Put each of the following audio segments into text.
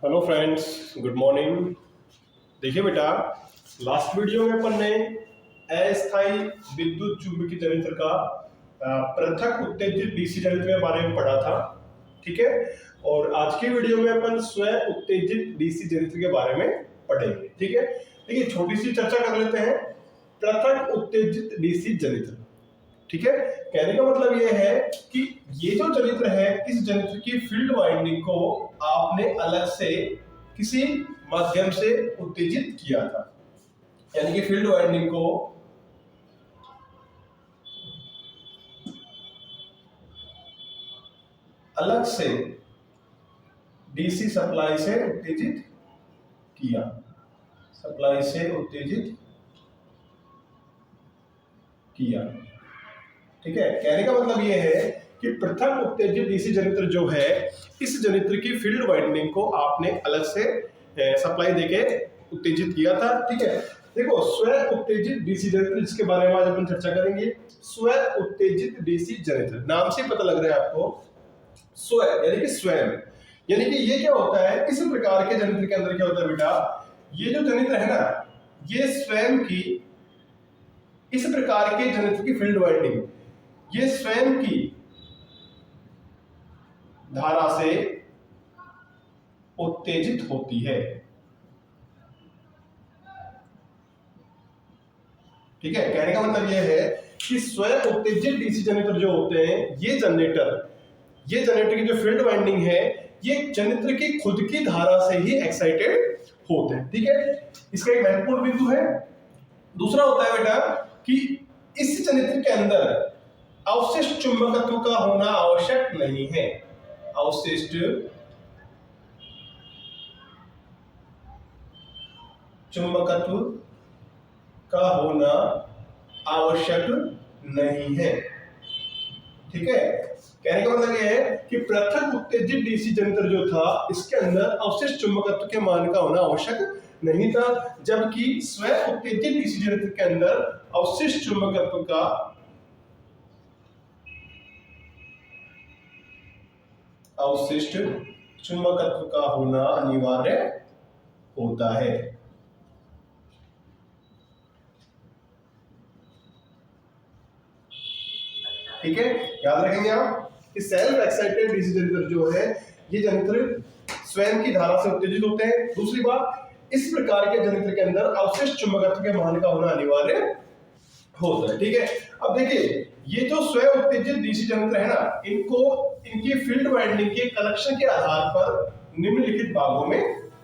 Hello friends, good morning. देखिए बेटा, last video में अपन ने अस्थायी विद्युत चुंबकीय जनित्र का पृथक उत्तेजित डीसी जनित्र के बारे में पढ़ा था। ठीक है। और आज की वीडियो में अपन स्वयं उत्तेजित डीसी जनित्र के बारे में पढ़ेंगे। ठीक है। देखिए, छोटी सी चर्चा कर लेते हैं। पृथक उत्तेजित डीसी जनित्र, ठीक है। कहने का मतलब यह है कि ये जो जनित्र है, इस जनित्र की फील्ड वाइंडिंग को आपने अलग से किसी माध्यम से उत्तेजित किया था, यानी कि फील्ड वाइंडिंग को अलग से डीसी सप्लाई से उत्तेजित किया, सप्लाई से उत्तेजित किया। ठीक है। कहने का मतलब यह है कि पृथक उत्तेजित डीसी जनित्र जो है, इस जनित्र की फील्ड वाइंडिंग को आपने अलग से सप्लाई देके उत्तेजित किया था। ठीक है। देखो, स्व उत्तेजित डीसी जनित्र, जिसके बारे में आज अपन चर्चा करेंगे। स्व उत्तेजित डीसी जनित्र, नाम से पता लग रहा है आपको, स्व यानी कि स्वयं, यानी कि ये क्या होता है, इस प्रकार के जनित्र के अंदर क्या होता है बेटा, ये जो जनित्र है ना, ये स्वयं की, इस प्रकार के जनित्र की फील्ड वाइंडिंग ये स्वयं की धारा से उत्तेजित होती है। ठीक है। कहने का मतलब यह है कि स्वयं उत्तेजित डीसी जनित्र जो होते हैं, ये जनरेटर की जो फील्ड वाइंडिंग है, ये जनित्र की खुद की धारा से ही एक्साइटेड होते हैं। ठीक है। इसका एक महत्वपूर्ण बिंदु है। दूसरा होता है बेटा कि इस जनित्र के अंदर अवशिष्ट चुंबकत्व का होना आवश्यक नहीं है। अवशिष्ट चुंबकत्व का होना आवश्यक नहीं है। ठीक है। कहने का मतलब यह है कि पृथक उत्तेजित डीसी जनित्र जो था, इसके अंदर अवशिष्ट चुंबकत्व के मान का होना आवश्यक नहीं था, जबकि स्व उत्तेजित डीसी जनित्र के अंदर अवशिष्ट चुंबकत्व का होना अनिवार्य होता है। ठीक है। याद रखेंगे आप कि सेल्फ एक्साइटेड डीसी जनित्र जो है, ये जनित्र स्वयं की धारा से उत्तेजित होते हैं। दूसरी बात, इस प्रकार के जनित्र के अंदर अवशिष्ट चुंबकत्व के मान का होना अनिवार्य होता है। ठीक है। अब देखिए, ये जो स्व उत्तेजित डीसी जनित्र है ना, इनकी फील्ड वाइंडिंग के कनेक्शन के आधार पर निम्नलिखित भागों में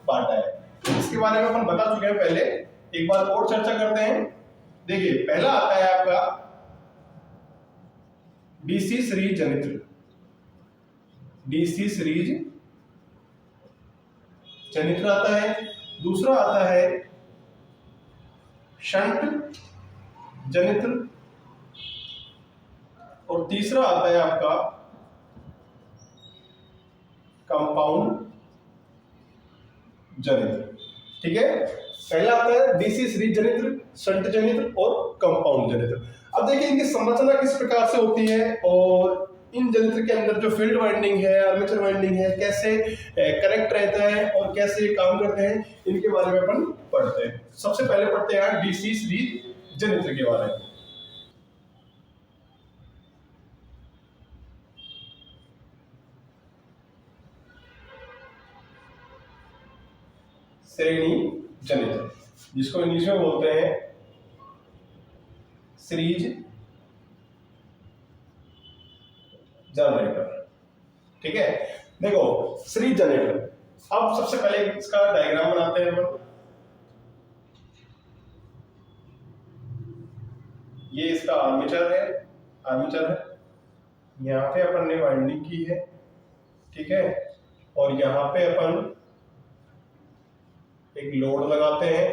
बांटा है। इसके बारे में अपन बता चुके हैं पहले, एक बार और चर्चा करते हैं। देखिए, पहला आता है आपका डीसी सीरीज जनित्र। डीसी सीरीज जनित्र आता है। दूसरा आता है शंट जनित्र, और तीसरा आता है आपका कंपाउंड जनित्र। ठीक है। पहला आता है डीसी सीरीज जनित्र, शंट जनित्र और कंपाउंड जनित्र। अब देखिए, इनकी संरचना किस प्रकार से होती है और इन जनित्र के अंदर जो फील्ड वाइंडिंग है, आर्मेचर वाइंडिंग है, कैसे कनेक्ट रहता है और कैसे काम करते हैं, इनके बारे में अपन पढ़ते हैं। सबसे पहले पढ़ते हैं डीसी सीरीज जनित्र के बारे में। श्रेणी जनित्र, जिसको इंग्लिश में बोलते हैं सीरीज जनरेटर। ठीक है। देखो, सीरीज जनरेटर, अब सबसे पहले इसका डायग्राम बनाते हैं अपन। ये इसका आर्मेचर है। यहाँ पे अपन ने वाइंडिंग की है। ठीक है। और यहाँ पे अपन एक लोड लगाते हैं।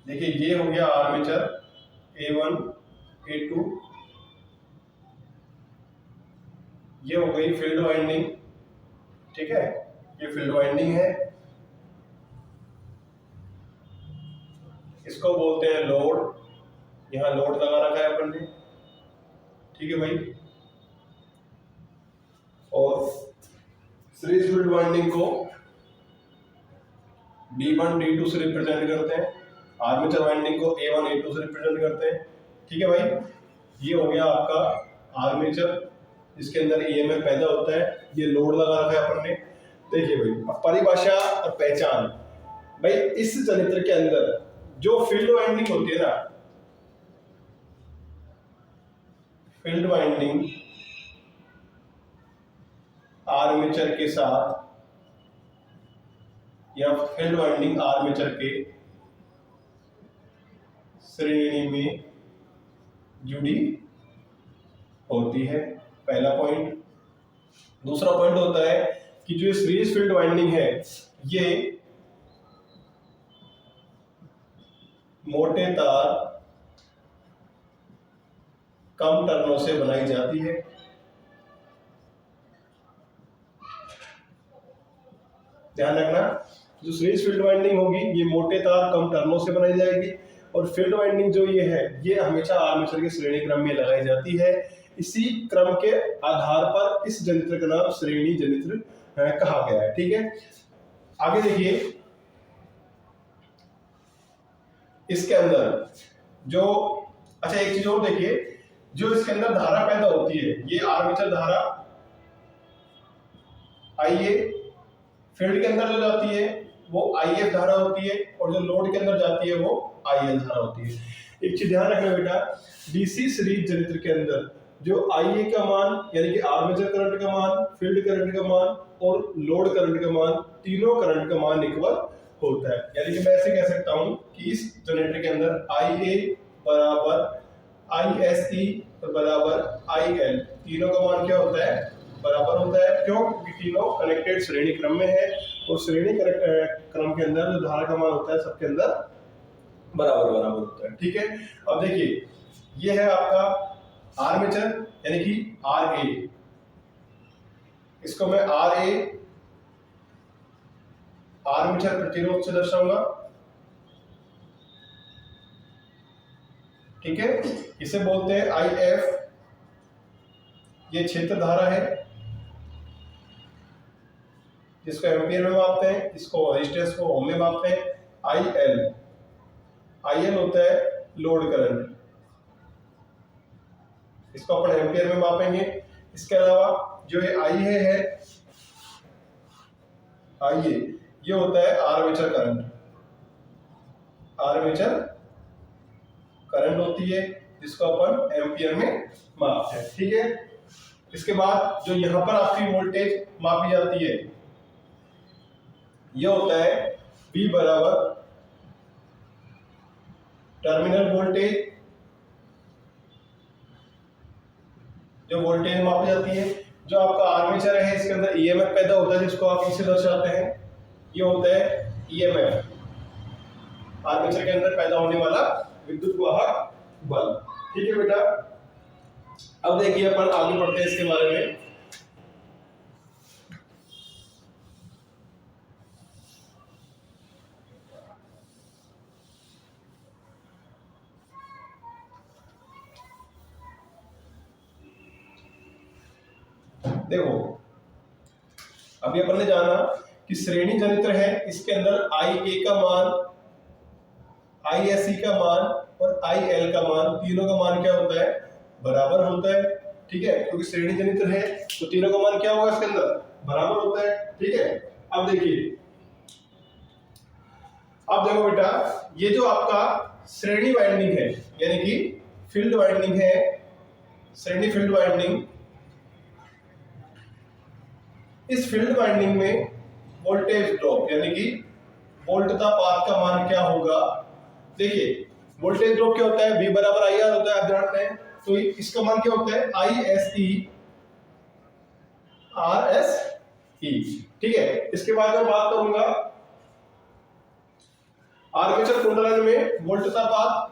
देखिए, ये हो गया आर्मेचर A1 A2, ये हो गई फील्ड वाइंडिंग। ठीक है। ये फील्ड वाइंडिंग है, इसको बोलते हैं लोड। यहाँ लोड लगा रखा है अपन ने। ठीक है भाई। और सीरीज फील्ड वाइंडिंग को D1 D2 से रिप्रेजेंट करते हैं, आर्मेचर वाइंडिंग को A1 A2 से रिप्रेजेंट करते हैं। ठीक है भाई, ये हो गया आपका आर्मेचर जिसके अंदर ईएमएफ पैदा होता है, ये लोड लगा रखा है अपन ने। देखिए भाई, अब परिभाषा और पहचान। भाई इस जनरेटर के अंदर जो फील्ड वाइंडिंग होती है ना, फील्ड वाइंडिंग आर्मेचर के साथ या फील्ड वाइंडिंग आर्मेचर के श्रेणी में जुड़ी होती है, पहला पॉइंट। दूसरा पॉइंट होता है कि जो सीरीज फील्ड वाइंडिंग है ये मोटे तार कम टर्नों से बनाई जाती है। ध्यान रखना, जो सीरीज फील्ड वाइंडिंग होगी ये मोटे तार कम टर्नों से बनाई जाएगी, और फील्ड वाइंडिंग जो ये है ये हमेशा आर्मेचर के श्रेणी क्रम में लगाई जाती है। इसी क्रम के आधार पर इस जनरेटर का नाम श्रेणी जनरेटर कहा गया है। ठीक है, आगे देखिए, इसके अंदर जो अच्छा एक चीज और देखिए, जो इसके अंदर धारा पैदा होती है ये आर्मेचर धारा IA, फील्ड के अंदर जो जाती है वो IF धारा होती है, और जो लोड के अंदर जाती है वो IL धारा होती है। एक चीज ध्यान रखना बेटा, डीसी सीरीज जनरेटर के अंदर जो IA का मान यानी कि आर्मेचर करंट का मान, फील्ड करंट का मान और लोड करंट का मान, तीनों करंट का मान इक्वल होता है। यानी कि मैं ऐसे कह सकता हूं कि इस जनरेटर के अंदर IA बराबर ISE बराबर IL, तीनों का मान क्या होता है? बराबर होता है। क्यों? क्योंकि तीनों कनेक्टेड श्रेणी क्रम में है, और श्रेणी क्रम के अंदर जो धारा का मान होता है सबके अंदर बराबर बराबर होता है। ठीक है, अब देखिए ये है आपका आर्मेचर यानी कि RA, इसको मैं RA आर्मेचर प्रतिरोध से दर्शाऊंगा। ठीक है, इसे बोलते हैं IF, ये क्षेत्र धारा है जिसको एम्पियर में मापते हैं, इसको रेजिस्टेंस को ओम में मापते हैं। IL होता है लोड करंट, इसको अपन एम्पियर में मापेंगे। इसके अलावा जो ये IA ये होता है आर्मेचर करंट, आर्मेचर करंट होती है जिसको अपन एम्पियर में मापते हैं। ठीक है, इसके बाद जो यहाँ पर आपकी वोल्टेज मापी जाती है यह होता है V बराबर टर्मिनल वोल्टेज, जो वोल्टेज मापी जाती है। जो आपका आर्मेचर है इसके अंदर ईएमएफ पैदा होता है जिसको आप इसे दर्शाते हैं, ये होता है ईएमएफ, आर्मेचर के अंदर पैदा होने वाला विद्युत वाहक बल। ठीक है बेटा, अब देखिए अपन आगे बढ़ते हैं इसके बारे में। देखो अभी अपन ने जाना कि श्रेणी जनरेटर है, इसके अंदर IA का मान, ISE का मान और IL का मान, तीनों का मान क्या होता है? बराबर होता है। ठीक है, क्योंकि श्रेणी जनरेटर है तो तीनों का मान क्या होगा इसके अंदर? बराबर होता है। ठीक है, अब देखिए, अब देखो बेटा, ये जो आपका श्रेणी वाइंडिंग है यानी कि फील्ड वाइंडिंग है, श्रेणी फील्ड वाइंडिंग, इस फील्ड वाइंडिंग में वोल्टेज ड्रॉप यानी कि वोल्टतापात का मान क्या होगा? देखिए वोल्टेज ड्रॉप क्या होता है? V बराबर IR होता है, आप जानते हैं। तो इसका मान क्या होता है? ISE RSE। ठीक है, इसके बाद मैं बात करूंगा आर्मेचर कुंडलन में वोल्टतापात,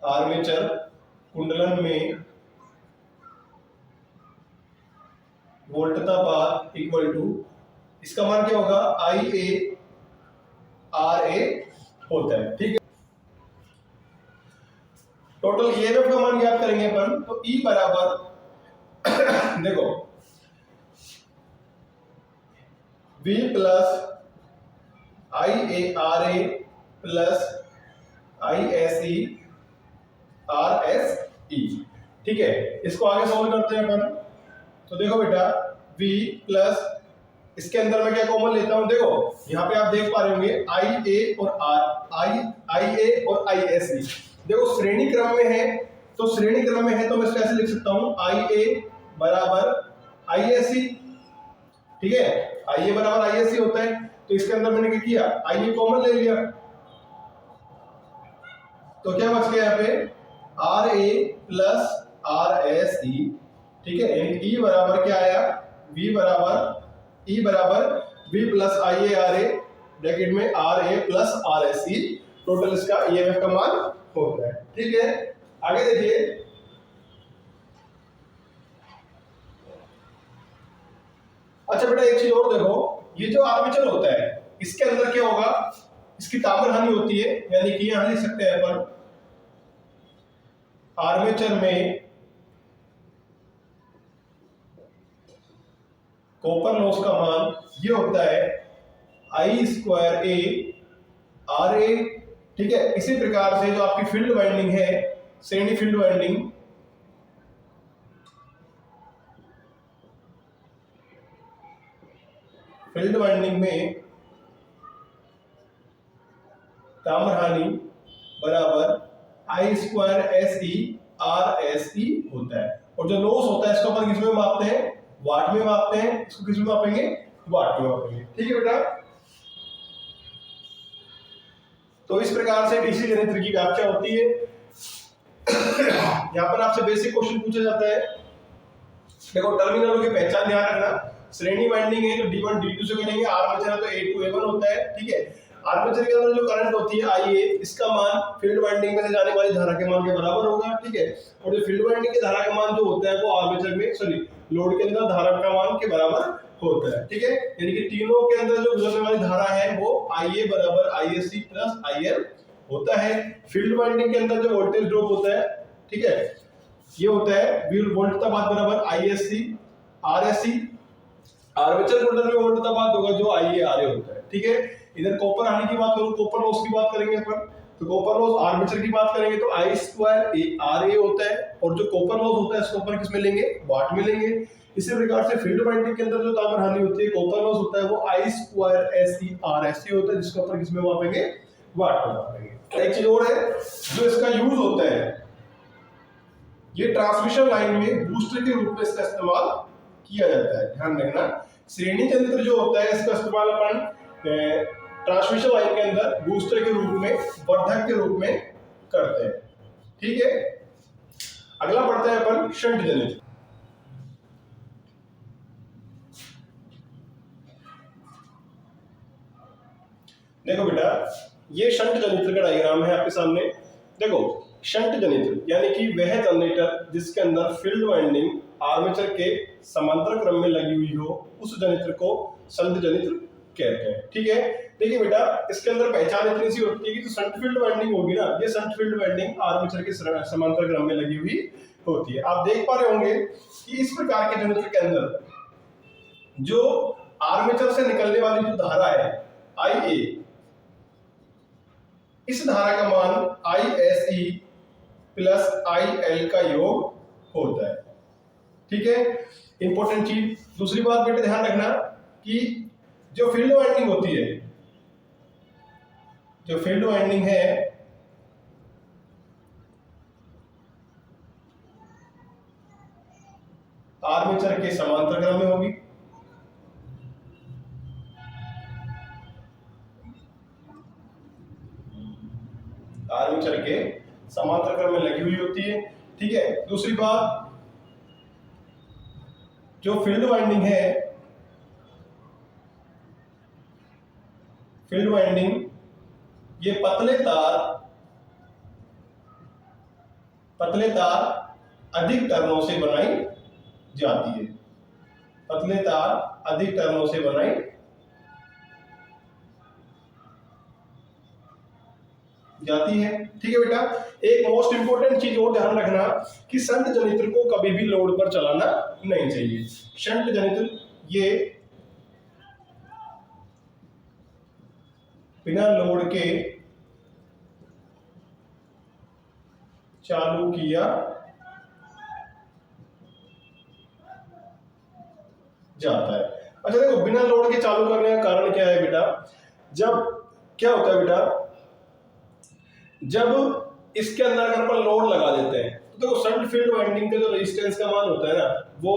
आर्मेचर कुंडलन में वोल्टतापात इक्वल टू, इसका मान क्या होगा? IA RA होता है। ठीक है, टोटल ईएमएफ का मान ज्ञात करेंगे अपन, तो ई बराबर देखो V plus I A R A plus I S E R S E. ठीक है, इसको आगे सॉल्व करते हैं अपन। तो देखो बेटा V प्लस, इसके अंदर मैं क्या कॉमन लेता हूं, देखो यहाँ पे आप देख पा रहे होंगे आई ए और आर, आई ए और आई एस ई, देखो श्रेणी क्रम में है, तो श्रेणी क्रम में है तो मैं इसको ऐसे लिख सकता हूं आई ए बराबर आई एस ई। ठीक है, आई ए बराबर आई एस ई होता है, तो इसके अंदर मैंने क्या किया, आई ए कॉमन ले लिया, तो क्या बच गया यहाँ पे R A plus R S E. ठीक है, ई बराबर क्या आया, वी बराबर ई बराबर V plus I A R A bracket में R A plus R S E, total इसका ईएमएफ का मान होता है। ठीक है, आगे देखिए, अच्छा बेटा एक चीज और देखो, ये जो आर्मेचर होता है इसके अंदर क्या होगा, इसकी ताम्र हानि होती है, यानी कि यहां लिख सकते हैं अपन आर्मेचर में कॉपर लॉस का मान ये होता है आई स्क्वायर ए आर ए। ठीक है, इसी प्रकार से जो आपकी फील्ड वाइंडिंग है, श्रेणी फील्ड वाइंडिंग, फील्ड वाइंडिंग में ताम्र हानि बराबर I square S E R S E होता है, और जो लॉस होता है इसको अपन किस में मापते हैं, वाट में मापते हैं, इसको किस में मापेंगे, वाट में मापेंगे। ठीक है बेटा, तो इस प्रकार से डीसी जनरेटर की व्याख्या होती है। यहां पर आपसे बेसिक क्वेश्चन पूछा जाता है, देखो टर्मिनलों की पहचान ध्यान रखना, श्रेणी वाइंडिंग है तो D1 D2 से करेंगे, आर्मेचर है तो A2 A1 होता है। ठीक है, आर्मेचर के अंदर जो करंट होती है IA, इसका मान फील्ड वाइंडिंग में से जाने वाली धारा के मान के बराबर होगा। ठीक है, और जो फील्ड वाइंडिंग की धारा का मान जो होता है वो आर्मेचर में सॉरी लोड के अंदर धारा का मान के बराबर होता है। ठीक है, यानी कि तीनों के अंदर जो गुजरने वाली धारा है वो IA बराबर ISC प्लस IL होता है। फील्ड वाइंडिंग के अंदर जो वोल्टेज ड्रॉप होता है, ठीक है, ये होता है वोल्टता बात बराबर ISC RSC। आर्मेचर मोटर में वोल्टता बात होगा जो IA RA होता है। ठीक है, इधर कॉपर हानि की बात करूं, कॉपर लॉस की बात करेंगे अपन, तो कॉपर लॉस आर्मेचर की बात करेंगे तो I स्क्वायर RA होता है, और जो कॉपर लॉस होता है इसको अपन किस में लेंगे, वाट में लेंगे। इसी प्रकार से फील्ड वाइंडिंग के अंदर जो ताम्र हानि होती है, कॉपर लॉस होता है, वो I स्क्वायर SE RSC होता है, जिसको अपन किस में मापेंगे, वाट में मापेंगे। एक चीज और है जो इसका यूज होता है, ये ट्रांसमिशन लाइन में बूस्टर के रूप में इसका इस्तेमाल किया जाता है। ध्यान रखना, श्रेणी यंत्र जो होता है इसका इस्तेमाल अपन ट्रांसमिशन लाइन के अंदर बूस्टर के रूप में, वर्धक के रूप में करते हैं। ठीक है, अगला बढ़ते हैं अपन शंट जनरेटर। देखो बेटा, ये शंट जनरेटर का डायग्राम है आपके सामने। देखो शंट जनरेटर यानी कि वह जनरेटर जिसके अंदर फील्ड वाइंडिंग आर्मेचर के समांतर क्रम में लगी हुई हो, उस जनरेटर को शंट जनरेटर कहते हैं। ठीक है, देखिए बेटा, इसके अंदर पहचान इतनी सी होती है कि जो शंट फील्ड वाइंडिंग होगी ना, ये शंट फील्ड वाइंडिंग आर्मेचर के समांतर क्रम में लगी हुई होती है। आप देख पा रहे होंगे कि इस प्रकार के जनरेटर के अंदर जो आर्मेचर से निकलने वाली जो धारा है IA, इस धारा का मान ISE प्लस IL का योग होता है। ठीक है, इंपॉर्टेंट चीज। दूसरी बात बेटे ध्यान रखना कि जो फील्ड वाइंडिंग होती है, जो फील्ड वाइंडिंग है आर्मेचर के समांतर क्रम में होगी, आर्मेचर के समांतर क्रम में लगी हुई होती है। ठीक है, दूसरी बात, जो फील्ड वाइंडिंग है, फील्ड वाइंडिंग ये पतले तार अधिक टर्नों से बनाई जाती है, पतले तार अधिक टर्नों से बनाई जाती है। ठीक है बेटा, एक मोस्ट इंपोर्टेंट चीज और ध्यान रखना कि शंट जनित्र को कभी भी लोड पर चलाना नहीं चाहिए। शंट जनित्र ये बिना लोड के चालू किया जाता है। अच्छा देखो, बिना लोड के चालू करने का कारण क्या है बेटा? जब क्या होता है बेटा, जब इसके अंदर अगर अपन लोड लगा देते हैं तो देखो शंट फील्ड वाइंडिंग का जो रेजिस्टेंस का मान होता है ना, वो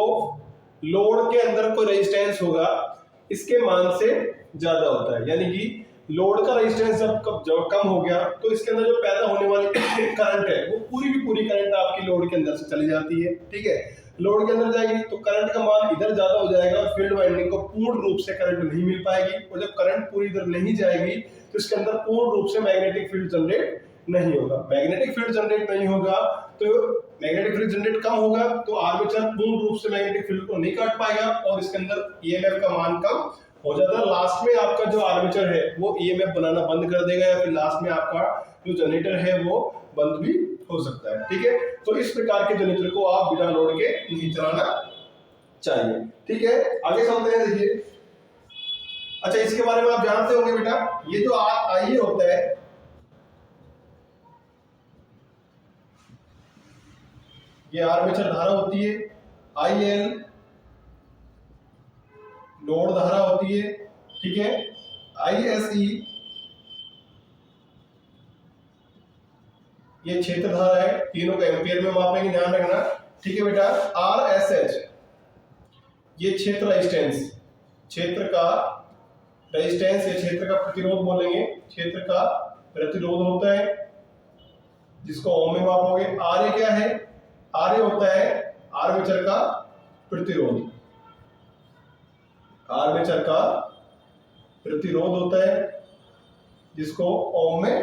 लोड के अंदर कोई रेजिस्टेंस होगा इसके मान से ज्यादा होता है। यानी कि लोड का रेजिस्टेंस जब कम हो गया तो इसके अंदर जो पैदा होने वाली करंट है वो पूरी की पूरी करंट आपकी लोड के अंदर से चली जाती है। ठीक है, लोड के अंदर जाएगी तो करंट का मान इधर ज्यादा हो जाएगा और फील्ड वाइंडिंग को पूर्ण रूप से करंट नहीं मिल पाएगी, और जब करंट पूरी इधर नहीं जाएगी तो इसके अंदर पूर्ण रूप से मैग्नेटिक फील्ड जनरेट नहीं होगा। मैग्नेटिक फील्ड जनरेट नहीं होगा तो मैग्नेटिक फील्ड जनरेट कम होगा तो आर्मेचर पूर्ण रूप से मैग्नेटिक फील्ड को नहीं काट पाएगा और इसके अंदर ईएमएफ का मान कम हो जाता है। लास्ट में आपका जो आर्मेचर है वो ईएमएफ बनाना बंद कर देगा, या फिर लास्ट में आपका जो जनरेटर है वो बंद भी हो सकता है। ठीक है, तो इस प्रकार के जनरेटर को आप बिना लोड के नहीं चलाना चाहिए। ठीक है, आगे चलते हैं। देखिए, अच्छा इसके बारे में आप जानते होंगे बेटा, ये जो आईए होता है, ये आर्मेचर धारा होती है, आईएल लोड धारा होती है। ठीक है, आईएसई ये क्षेत्र धारा है, तीनों का एम्पियर में मापेंगे, ध्यान रखना। ठीक है बेटा, आरएसएच ये क्षेत्र रेजिस्टेंस, क्षेत्र का रेजिस्टेंस या क्षेत्र का प्रतिरोध बोलेंगे, क्षेत्र का प्रतिरोध होता है जिसको ओम में मापोगे। आरए क्या है? आरए होता है आर्मेचर का प्रतिरोध, आर्मेचर का प्रतिरोध होता है जिसको ओम में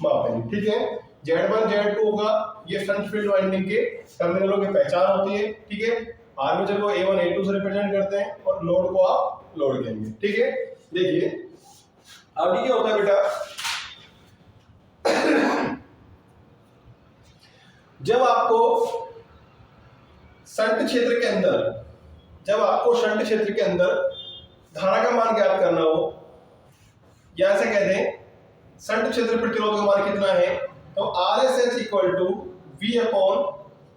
मापेंगे। ठीक है, Z1 Z2 होगा, ये शंट फील्ड वाइंडिंग के टर्मिनलों की पहचान होती है। ठीक है, आर्मेचर को A1 A2 से रिप्रेजेंट करते हैं और लोड को आप लोड कहेंगे। ठीक है, देखिए अब क्या होता है बेटा, जब आपको शंट क्षेत्र के अंदर, जब आपको शंट क्षेत्र के अंदर धारा का मान ज्ञात करना हो, या ऐसे कह दें शंट क्षेत्र प्रतिरोध का मान कितना है, तो RSH equal to V upon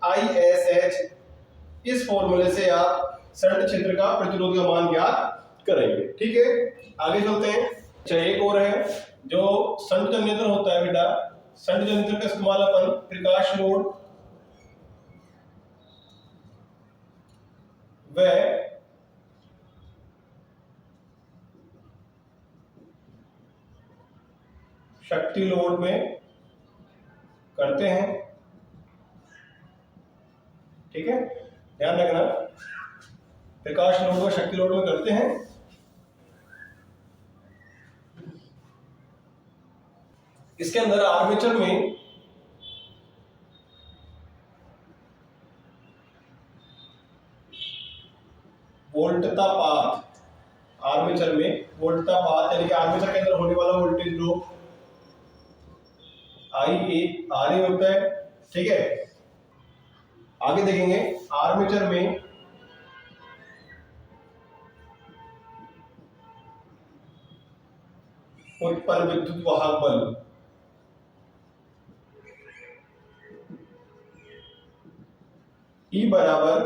ISH, इस फॉर्मूले से आप शंट क्षेत्र का प्रतिरोध का मान ज्ञात करेंगे। ठीक है, आगे चलते हैं। अच्छा एक और है जो शंट जनरेटर होता है बेटा, शंट जनरेटर का इस्तेमाल अपन प्रकाश लोड व शक्ति लोड में करते हैं। ठीक है, ध्यान रखना, प्रकाश लोड व शक्ति लोड में करते हैं। इसके अंदर आर्मेचर में वोल्टता पात, आर्मेचर में वोल्टता पात यानी कि आर्मेचर के अंदर होने वाला वोल्टेज ड्रॉप IARA होता है। ठीक है, आगे देखेंगे आर्मेचर में उत्पन्न विद्युत वाहक बल E बराबर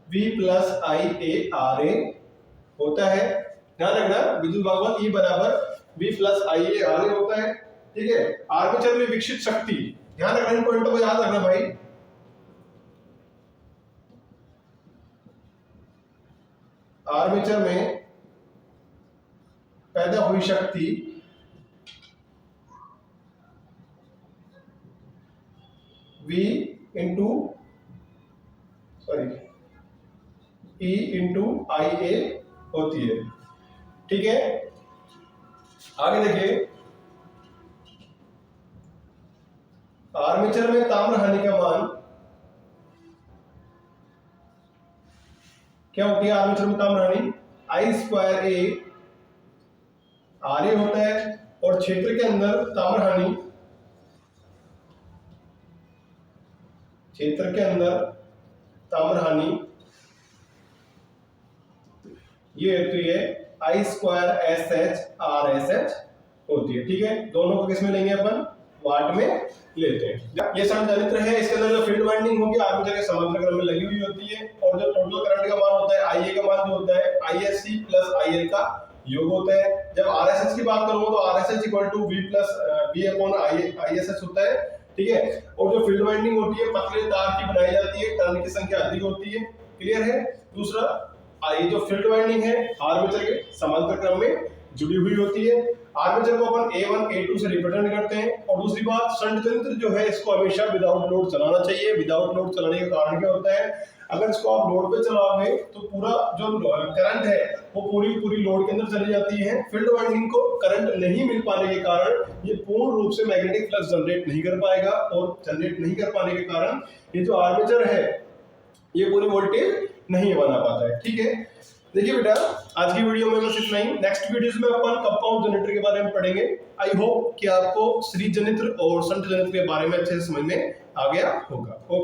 V प्लस IARA होता है। ध्यान रखना, विद्युत वाहक बल E बराबर V प्लस IARA होता है। ठीक है, आर्मेचर में विकसित शक्ति, ध्यान रखना, इन पॉइंटों को याद रखना भाई। आर्मेचर में पैदा हुई शक्ति V into E into IA होती है। ठीक है, आगे देखिए, आर्मेचर में ताम्र हानि का मान क्या होती है? आर्मेचर में ताम्र हानि I2A RA होता है और क्षेत्र के अंदर ताम्र हानि क्षेत्र के अंदर ताम्र हानि ये होती है I²SH/RSH होती है। ठीक है, दोनों को किस में लेंगे अपन? वाट में लेते हैं। ये संधारित्र है, इसके अंदर जो फील्ड वाइंडिंग होगी आर्मेचर के समांतर क्रम में लगी हुई होती है, और जो टोटल करंट का मान होता है IA का मान जो होता है ISC प्लस IL का योग होता है। जब RSH की बात करूंगा तो RSH = V+V/ISH होता है। ठीक है, और जो फील्ड वाइंडिंग होती है पतले तार की बनाई जाती है, टर्न की संख्या अधिक होती है। क्लियर है? दूसरा, ये जो फील्ड वाइंडिंग है आर्मेचर के समांतर क्रम में जुड़ी हुई होती है। आर्मेचर को अपन A1 A2 से रिप्रेजेंट करते हैं। और दूसरी बात, शंट यंत्र जो है इसको हमेशा विदाउट लोड चलाना चाहिए। विदाउट लोड चलाने का कारण क्या होता है? अगर इसको आप लोड पे चलाओगे तो पूरा जो करंट है वो पूरी लोड के अंदर चली जाती है। फील्ड वाइंडिंग को करंट नहीं मिल पाने के कारण ये पूर्ण रूप से मैग्नेटिक फ्लक्स जनरेट नहीं कर पाएगा, और जनरेट नहीं कर पाने के कारण ये जो आर्मेचर है ये पूरी वोल्टेज नहीं बना पाता है। ठीक है, देखिए बेटा, आज की वीडियो में बस इतना ही। नेक्स्ट वीडियोस में अपन कंपाउंड जनरेटर के बारे में पढ़ेंगे। आई होप कि आपको सीरीज जनरेटर और शंट जनरेटर के बारे में अच्छे से समझ में आ गया होगा।